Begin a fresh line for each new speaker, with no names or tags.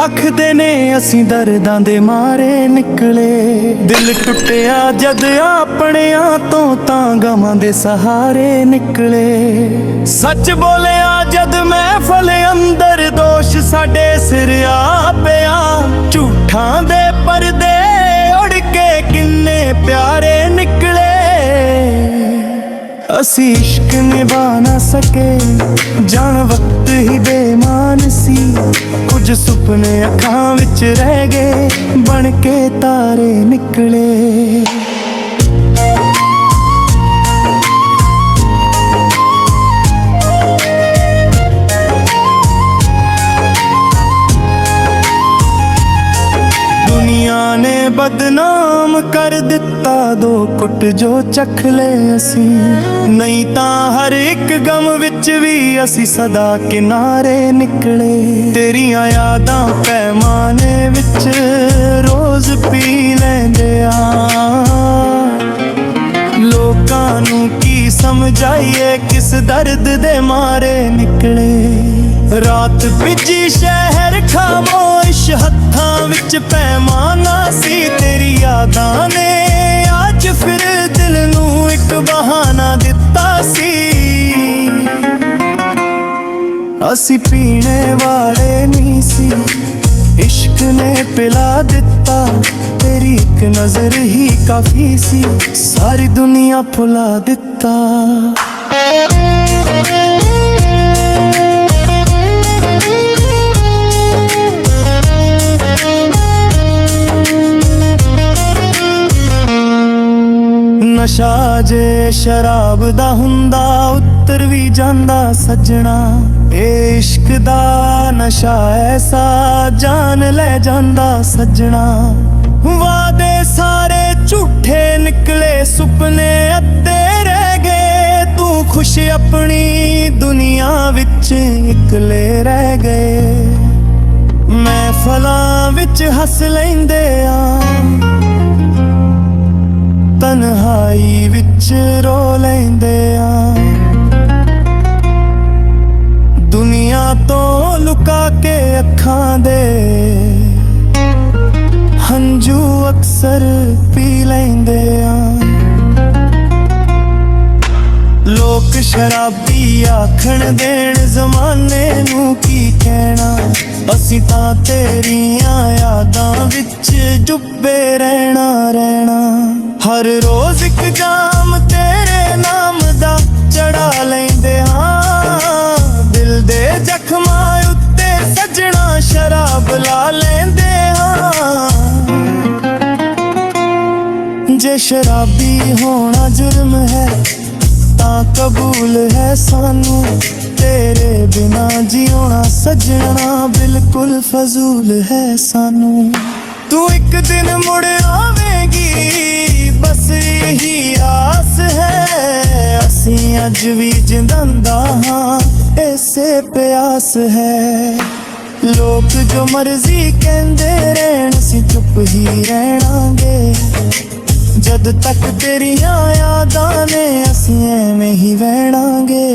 आखदे ने असीं दर्दां दे मारे निकले। दिल टुटिया जद अपणियां तो तां गवां दे सहारे निकले। सच बोलिया जद महफल अंदर दोष साडे सिर आ पिया। झूठां दे परदे उड़ के किन्ने प्यारे निकले। असी इश्क निभा ना सके जान वक्त ही बेमान सी। कुछ सुपने अखां विच रह गए बन के तारे निकले। दुनिया ने बदनाम कर दिता दो कुट जो चख ले असी। नहीं तां हर एक गम विच भी असी सदा किनारे निकले। तेरियां यादां पैमाने विच रोज पी लैंदे आ। लोकां नूं की समझाइए किस दर्द दे मारे निकले। रात बिजी शहर खामोश हत्थां विच पैमाना सी। तेरी यादां ने अज फिर दिल नूं एक बहाना दिता सी। असी पीने वाले नहीं सी इश्क ने पिला दिता। तेरी एक नजर ही काफी सी सारी दुनिया भुला दिता। नशा जे शराब दा हुंदा उत्तर भी जांदा सजना। ए इश्क दा नशा ऐसा जान ले जांदा सजना। वादे सारे झूठे निकले सुपने अद्धे रह गए। तू खुश अपनी दुनिया विच इकले रह गए। महफलां विच हस लैंदे आ तन्हाई विच रो लैंदे आ। दुनिया तो लुका के अखां दे हंजू अक्सर पी लैंदे आ। लोक शराबी आखण देण जमाने नूं की कहना। असी तां तेरियां यादां विच डुब्बे रहना रहना। हर रोज एक जाम तेरे नाम दा चढ़ा लेंदे हाँ। दिल दे जख्मां उत्ते सजना शराब ला लेंदे हाँ। जे शराबी होना जुर्म है तां कबूल है सानू। तेरे बिना जियोना सजना बिल्कुल फजूल है सानू। तू एक दिन मुड़ आवेगी बस यही आस है। असी अज भी जिंदा हाँ ऐसे प्यास है। लोग जो मर्जी कहंदे रहन सी चुप ही रहणांगे। जद तक तेरियां यादां ने असी एवें ही रहणांगे।